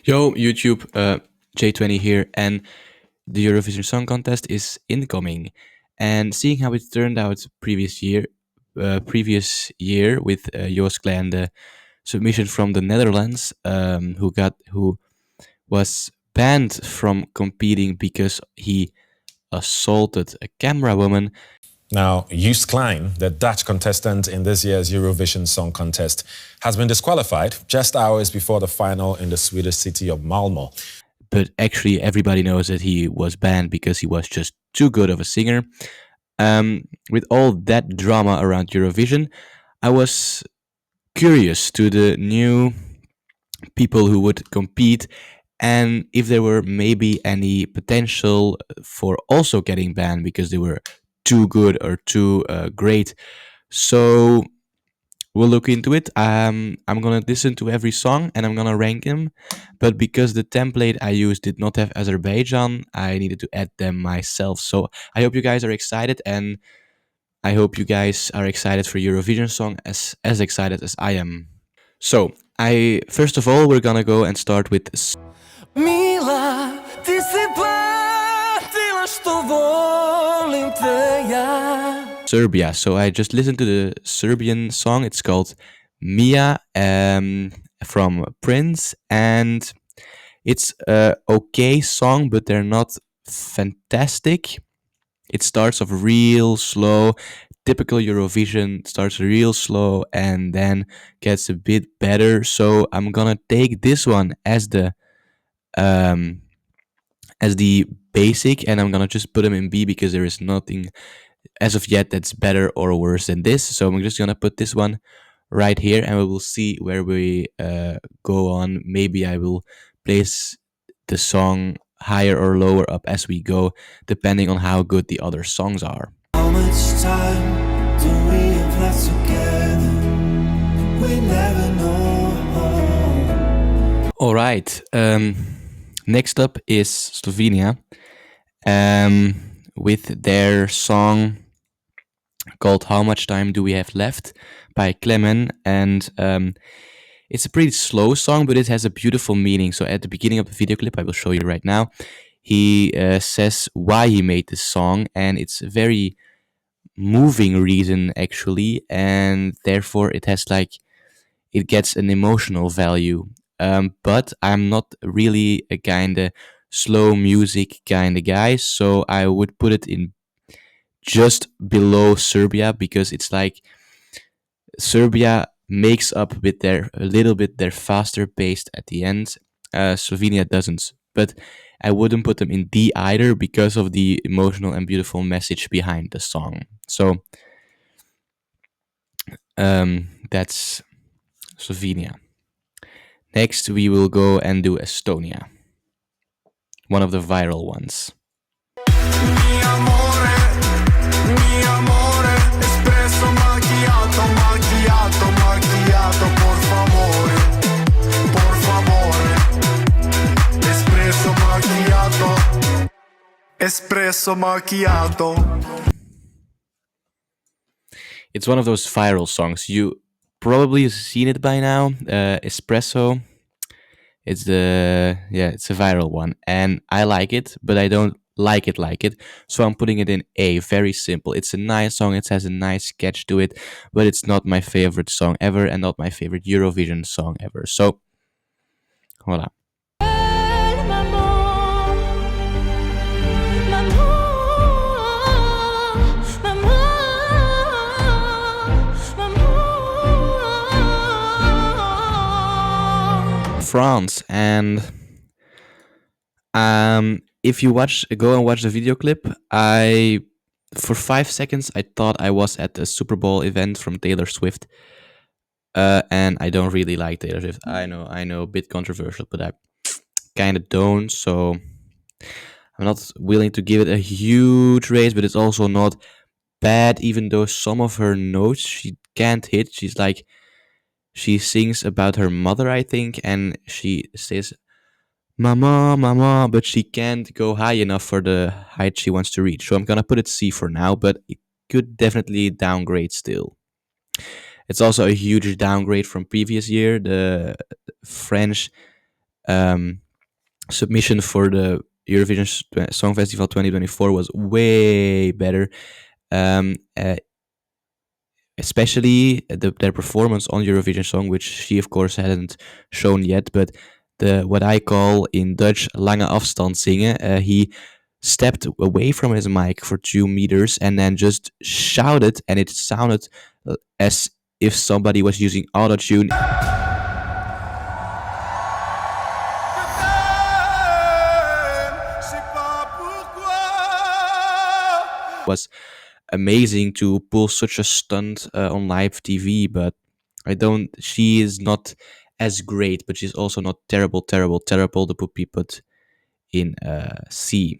Yo, YouTube, J20 here, and the Eurovision Song Contest is incoming. And seeing how it turned out previous year with Joost Klein, the submission from the Netherlands, who was banned from competing because he assaulted a camera woman. Now, Joost Klein, the Dutch contestant in this year's Eurovision Song Contest, has been disqualified just hours before the final in the Swedish city of Malmö. But actually, everybody knows that he was banned because he was just too good of a singer. With all that drama around Eurovision, I was curious to the new people who would compete and if there were maybe any potential for also getting banned because they were too good or too great. So we'll look into it. I'm gonna listen to every song and I'm gonna rank them. But because the template I used did not have Azerbaijan, I needed to add them myself. So I hope you guys are excited, and I hope you guys are excited for Eurovision song as excited as I am. So I first of all we're gonna go and start with Mila, ti si platila što volim te ja. Serbia. So I just listened to the Serbian song. It's called Mia from Prince, and it's a okay song, but they're not fantastic. It starts off real slow. Typical Eurovision starts real slow and then gets a bit better. So I'm gonna take this one um, as the basic, and I'm gonna just put them in B because there is nothing as of yet that's better or worse than this. So I'm just gonna put this one right here, and we will see where we go on. Maybe I will place the song higher or lower up as we go, depending on how good the other songs are. How much time do we have left together? We never know. All right. Next up is Slovenia, with their song called "How Much Time Do We Have Left" by Clemen, and it's a pretty slow song, but it has a beautiful meaning. So at the beginning of the video clip, I will show you right now, he says why he made this song, and it's a very moving reason actually, and therefore it gets an emotional value. But I'm not really a kind of slow music kind of guy, so I would put it in just below Serbia, because it's like Serbia makes up with a little bit their faster paced at the end. Slovenia doesn't, but I wouldn't put them in D either because of the emotional and beautiful message behind the song. So that's Slovenia. Next, we will go and do Estonia, one of the viral ones. Mi amore, espresso macchiato, macchiato, macchiato, por favore, espresso macchiato, espresso macchiato. It's one of those viral songs. You probably have seen it by now. Espresso. It's a viral one, and I like it, but I don't like it. So I'm putting it in A. Very simple. It's a nice song. It has a nice sketch to it, but it's not my favorite song ever, and not my favorite Eurovision song ever. So, voila. France, and if you go and watch the video clip, for 5 seconds I thought I was at a Super Bowl event from Taylor Swift, and I don't really like Taylor Swift. I know, a bit controversial, but I kind of don't. So I'm not willing to give it a huge raise, but it's also not bad, even though some of her notes she can't hit. She sings about her mother, I think, and she says "mama, mama," but she can't go high enough for the height she wants to reach. So I'm gonna put it C for now, but it could definitely downgrade still. It's also a huge downgrade from previous year. The French submission for the Eurovision Song Festival 2024 was way better. Um, uh, Especially their performance on Eurovision Song, which she of course hadn't shown yet, but the what I call in Dutch lange afstand zingen. He stepped away from his mic for 2 meters and then just shouted, and it sounded as if somebody was using autotune. Was amazing to pull such a stunt on live TV, but I don't. She is not as great, but she's also not terrible, terrible, terrible to be put in C.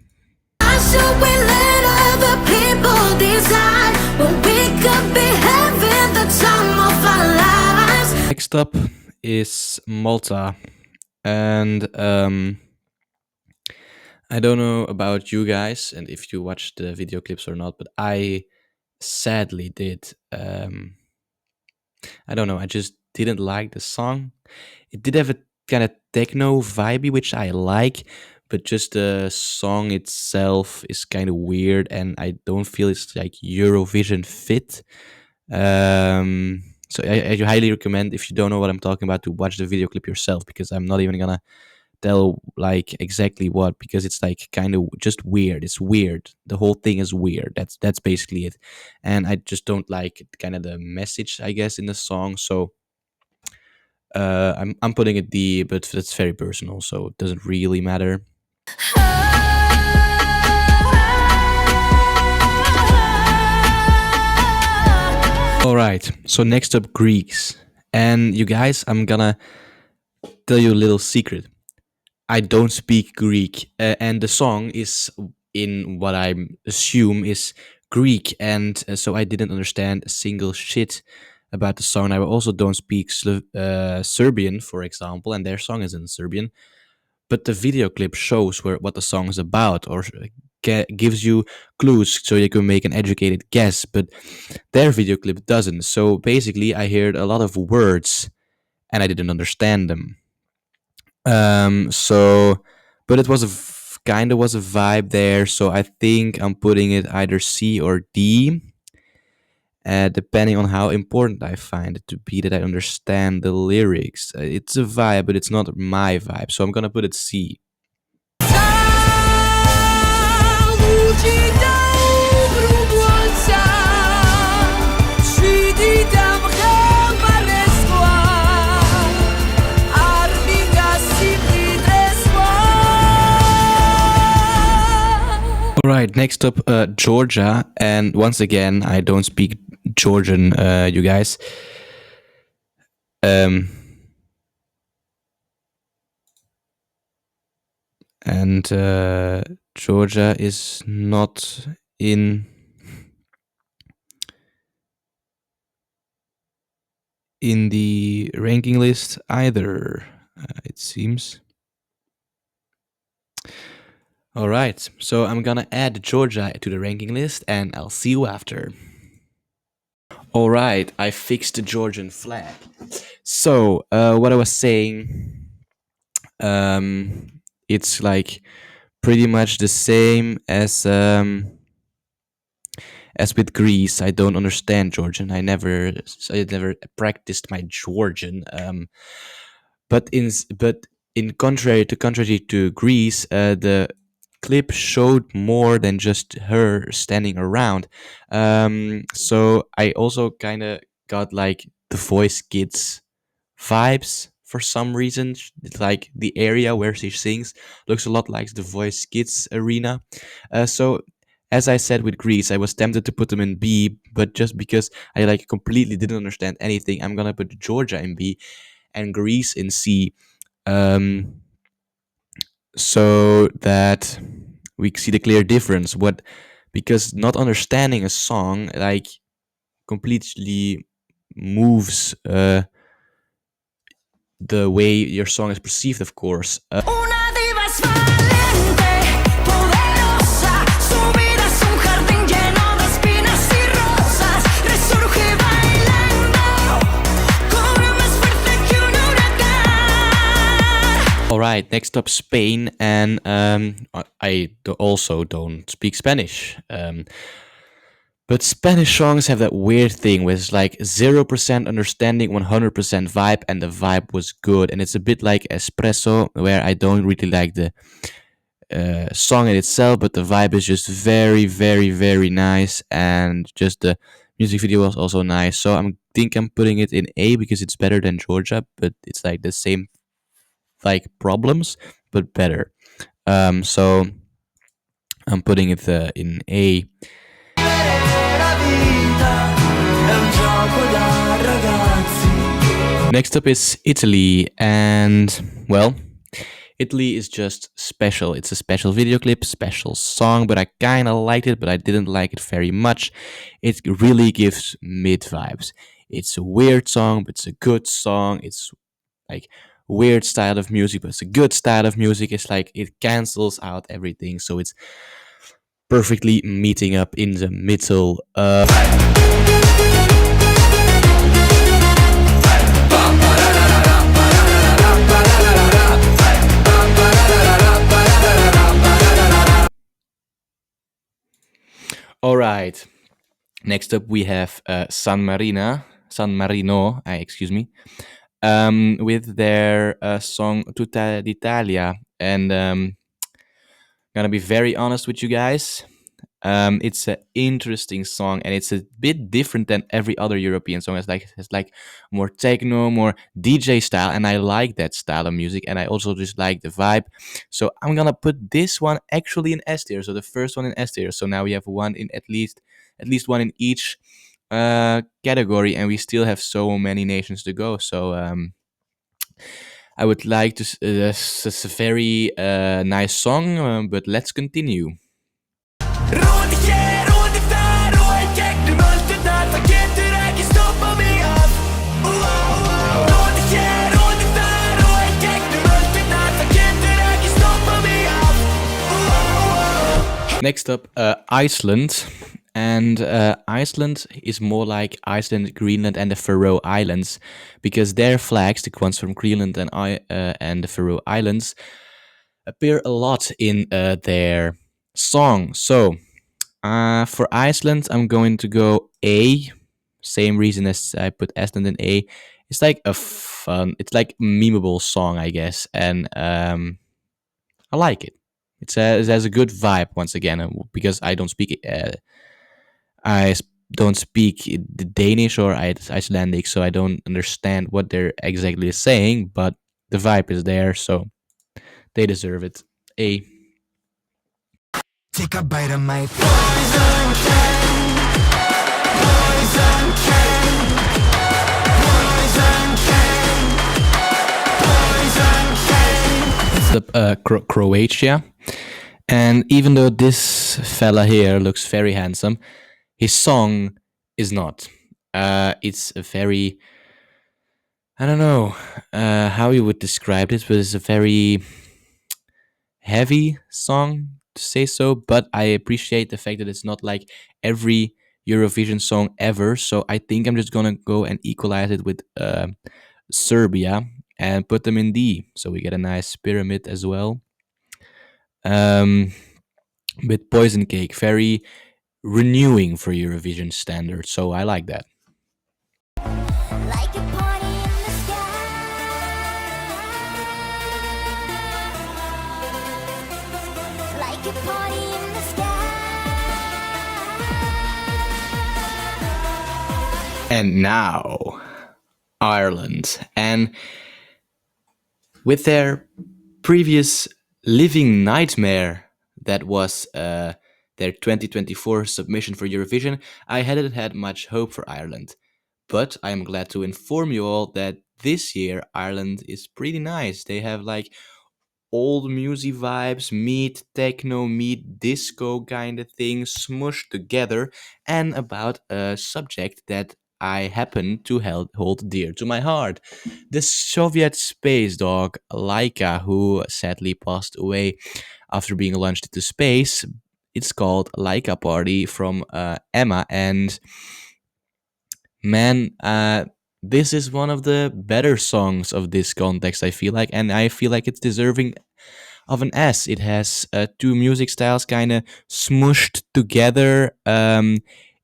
Next up is Malta, and I don't know about you guys and if you watched the video clips or not, but I sadly did. I don't know. I just didn't like the song. It did have a kind of techno vibey, which I like, but just the song itself is kind of weird, and I don't feel it's like Eurovision fit. So I highly recommend, if you don't know what I'm talking about, to watch the video clip yourself, because I'm not even gonna tell like exactly what, because it's like kind of just weird. It's weird. The whole thing is weird. That's basically it, and I just don't like kind of the message, I guess, in the song. So I'm putting it D, but that's very personal, so it doesn't really matter. All right. So next up, Greeks, and you guys, I'm gonna tell you a little secret. I don't speak Greek, and the song is in what I assume is Greek, and so I didn't understand a single shit about the song. I also don't speak Serbian, for example, and their song is in Serbian. But the video clip shows what the song is about, or gives you clues so you can make an educated guess. But their video clip doesn't. So basically, I heard a lot of words, and I didn't understand them. So, but it was kind of was a vibe there. So I think I'm putting it either C or D, depending on how important I find it to be that I understand the lyrics. It's a vibe, but it's not my vibe. So I'm gonna put it C. All right, next up, Georgia, and once again, I don't speak Georgian, you guys. And Georgia is not in the ranking list either, it seems. All right, so I'm gonna add Georgia to the ranking list, and I'll see you after. All right, I fixed the Georgian flag. So, what I was saying, it's like pretty much the same as with Greece. I don't understand Georgian. I never practiced my Georgian. But in contrary to Greece, the clip showed more than just her standing around. So I also kind of got like the Voice Kids vibes for some reason. Like the area where she sings looks a lot like the Voice Kids arena. So as I said with Greece, I was tempted to put them in B, but just because I like completely didn't understand anything, I'm gonna put Georgia in B and Greece in C. So that we see the clear difference. Because not understanding a song like completely moves the way your song is perceived, of course. right, next up Spain, and also don't speak Spanish. But Spanish songs have that weird thing where it's like 0% understanding, 100% vibe, and the vibe was good. And it's a bit like Espresso, where I don't really like the song in itself, but the vibe is just very, very, very nice. And just the music video was also nice. So I think I'm putting it in A because it's better than Georgia, but it's like the same like problems, but better. So I'm putting it in A. Next up is Italy, and well, Italy is just special. It's a special video clip, special song, but I kind of liked it, but I didn't like it very much. It really gives mid vibes. It's a weird song, but it's a good song. It's like weird style of music, but it's a good style of music. It's like it cancels out everything, so it's perfectly meeting up in the middle. All right. Next up, we have San Marino, excuse me, with their song Tutta d'Italia. And gonna be very honest with you guys. It's an interesting song, and it's a bit different than every other European song. It's like more techno, more DJ style, and I like that style of music. And I also just like the vibe. So I'm gonna put this one actually in S tier. So the first one in S tier. So now we have one in at least one in each category, and we still have so many nations to go. So I would like to. It's a very nice song, but let's continue. Next up, Iceland. And Iceland is more like Iceland, Greenland, and the Faroe Islands, because their flags, the ones from Greenland and the Faroe Islands, appear a lot in their song. So for Iceland, I'm going to go A. Same reason as I put Iceland in A. It's like it's like a memeable song, I guess, and I like it. It has a good vibe once again, because I don't speak don't speak the Danish or Icelandic, so I don't understand what they're exactly saying, but the vibe is there, so they deserve it. A. Take a bite of my poison candy. Poison candy. Poison candy. Poison candy. It's the Croatia, and even though this fella here looks very handsome, his song is not. It's a very, I don't know how you would describe this, but it's a very heavy song to say so. But I appreciate the fact that it's not like every Eurovision song ever. So I think I'm just gonna go and equalize it with Serbia and put them in D, so we get a nice pyramid as well. With Poison Cake, very renewing for Eurovision standards, so I like that. Like a party in the sky. Like a party in the sky. And now, Ireland. And with their previous Living Nightmare, that was their 2024 submission for Eurovision, I hadn't had much hope for Ireland. But I am glad to inform you all that this year Ireland is pretty nice. They have like old music vibes, meet techno, meet disco kind of thing smushed together, and about a subject that I happen to hold dear to my heart. The Soviet space dog Laika, who sadly passed away after being launched into space. It's called Laika Party from Emma, and man, this is one of the better songs of this context, I feel like, and I feel like it's deserving of an S. It has two music styles kind of smushed together.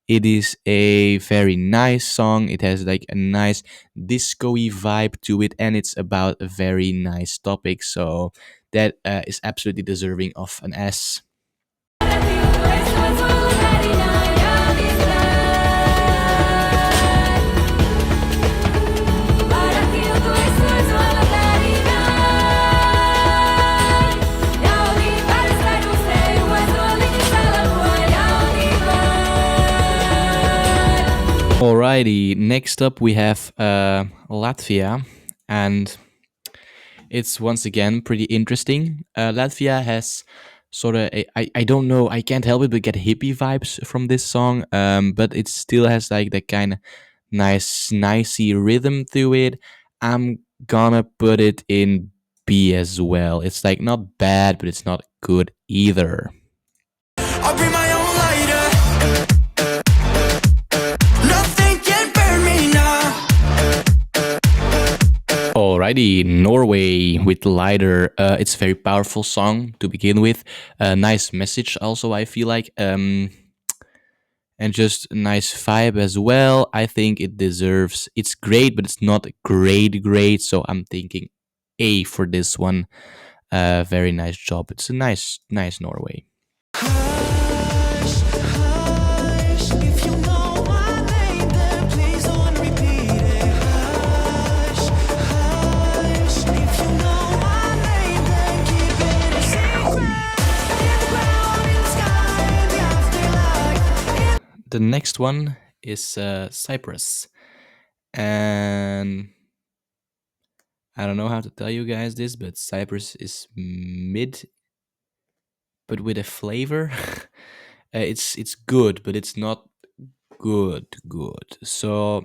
It is a very nice song. It has like a nice disco-y vibe to it, and it's about a very nice topic. So that is absolutely deserving of an S. Alrighty, next up we have Latvia, and it's once again pretty interesting. Latvia has sort of I don't know, I can't help it but get hippie vibes from this song, but it still has like that kind of nice nicey rhythm to it. I'm gonna put it in B as well. It's like not bad, but it's not good either. I'll bring my own lighter. Nothing can burn me now. Alrighty, Norway with Lighter. It's a very powerful song to begin with. A nice message also, I feel like. And just a nice vibe as well. I think it deserves. It's great, but it's not great. So I'm thinking A for this one. Very nice job. It's a nice Norway. Hush, hush, if you know my name, then please don't repeat it. Hush, hush, if you know my name, then keep it a secret. In the ground, in the sky, in the afterlife. The next one is Cyprus, and I don't know how to tell you guys this, but Cyprus is mid, but with a flavor. It's good, but it's not good. So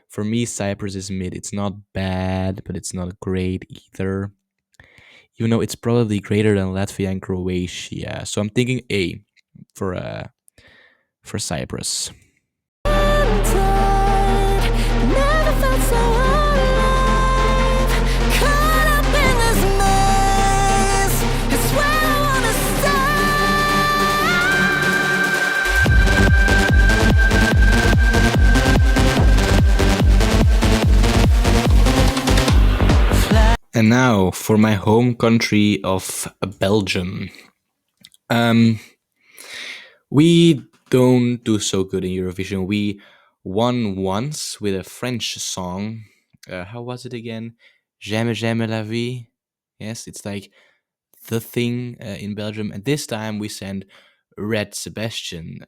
for me, Cyprus is mid. It's not bad, but it's not great either. Even though it's probably greater than Latvia and Croatia. So I'm thinking A for Cyprus. Never felt so alive. Caught up in this mess. It's where I wanna And now for my home country of Belgium. We don't do so good in Eurovision. We won once with a French song. How was it again? J'aime la vie. Yes, it's like the thing in Belgium. And this time we sent Red Sebastian.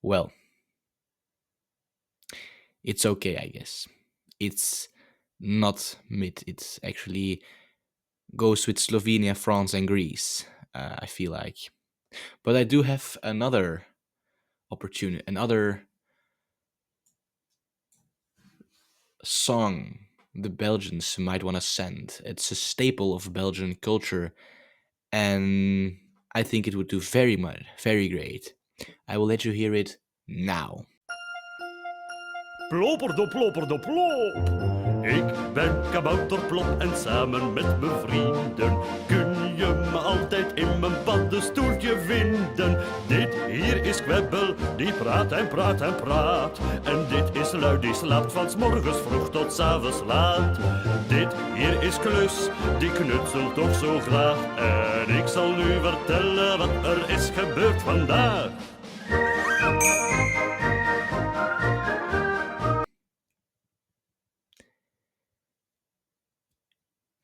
Well, it's okay, I guess. It's not mid. It's actually goes with Slovenia, France, and Greece. I feel like, but I do have another opportunity, another song the Belgians might want to send. It's a staple of Belgian culture, and I think it would do very much, very great. I will let you hear it now. Plopperdo plop. Ik ben kabouterplop en samen met mijn vrienden kun je me altijd in mijn paddenstoeltje vinden. Dit hier is kwebbel, die praat en praat en praat. En dit is lui, die slaapt van 's morgens vroeg tot 's avonds laat. Dit hier is klus, die knutselt toch zo graag. En ik zal nu vertellen wat er is gebeurd vandaag.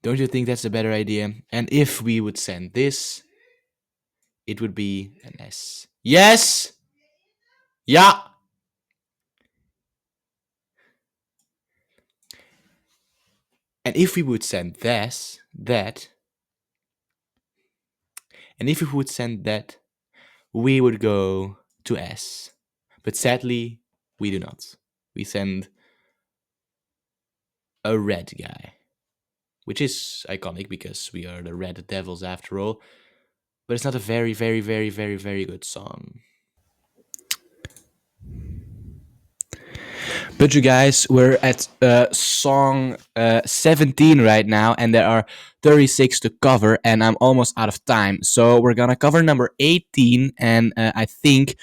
Don't you think that's a better idea? And if we would send this, it would be an S. Yes! Yeah! And if we would send that, and if we would send that, we would go to S. But sadly, we do not. We send a red guy, which is iconic because we are the Red Devils after all. But it's not a very, very, very, very, very good song. But you guys, we're at song 17 right now, and there are 36 to cover, and I'm almost out of time. So we're gonna cover number 18, and I think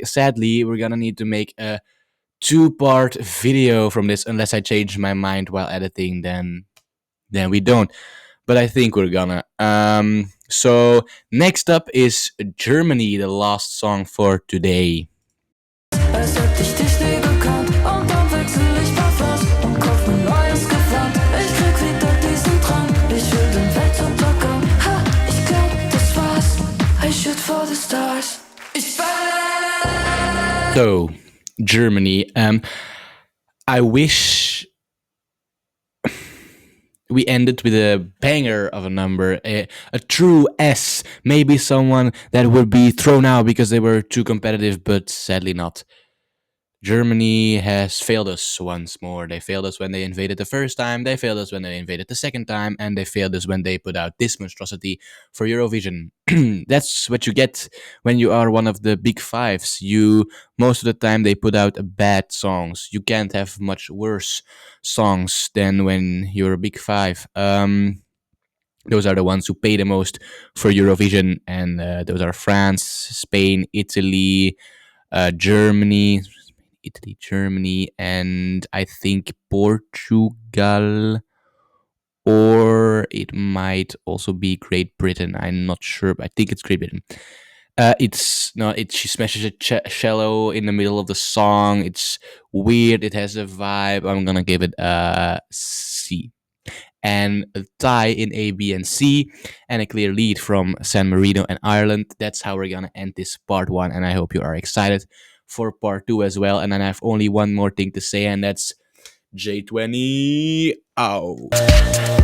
sadly, we're gonna need to make a two-part video from this, unless I change my mind while editing, then we don't. But I think we're gonna. So next up is Germany, the last song for today. Als hätte ich dich nie gekannt. Und dann wechsel ich Parfums und kauf mir neues Gewand. Ich krieg wieder diesen Drang. Ich will den Weltuntergang. Ha, ich glaub, das war's. I shoot for the stars. Ich baller. So, Germany. I wish we ended with a banger of a number, a true S. Maybe someone that would be thrown out because they were too competitive, but sadly not. Germany has failed us once more. They failed us when they invaded the first time, they failed us when they invaded the second time, and they failed us when they put out this monstrosity for Eurovision. That's what you get when you are one of the big fives. Most of the time they put out bad songs. You can't have much worse songs than when you're a big five. Those are the ones who pay the most for Eurovision, and those are France, Spain, Germany, Germany, and I think Portugal, or it might also be Great Britain. I'm not sure, but I think it's Great Britain. It's no, it she smashes a cello in the middle of the song. It's weird. It has a vibe. I'm gonna give it a C. And a tie in A, B, and C, and a clear lead from San Marino and Ireland. That's how we're gonna end this part one, and I hope you are excited for part two as well. And then I have only one more thing to say, and that's J20 out.